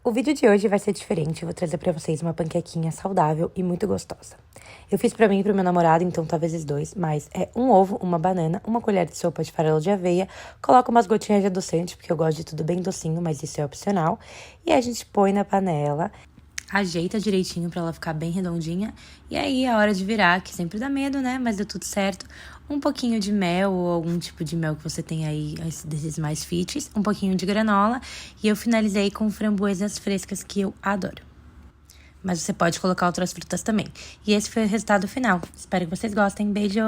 O vídeo de hoje vai ser diferente, eu vou trazer pra vocês uma panquequinha saudável e muito gostosa. Eu fiz pra mim e pro meu namorado, então talvez os dois, mas é um ovo, uma banana, uma colher de sopa de farelo de aveia, coloco umas gotinhas de adoçante, porque eu gosto de tudo bem docinho, mas isso é opcional, e a gente põe na panela, ajeita direitinho pra ela ficar bem redondinha, e aí a hora de virar, que sempre dá medo, né, mas deu tudo certo, um pouquinho de mel ou algum tipo de mel que você tem aí, desses mais fits, um pouquinho de granola, e eu finalizei com framboesas frescas que eu adoro. Mas você pode colocar outras frutas também. E esse foi o resultado final. Espero que vocês gostem. Beijo!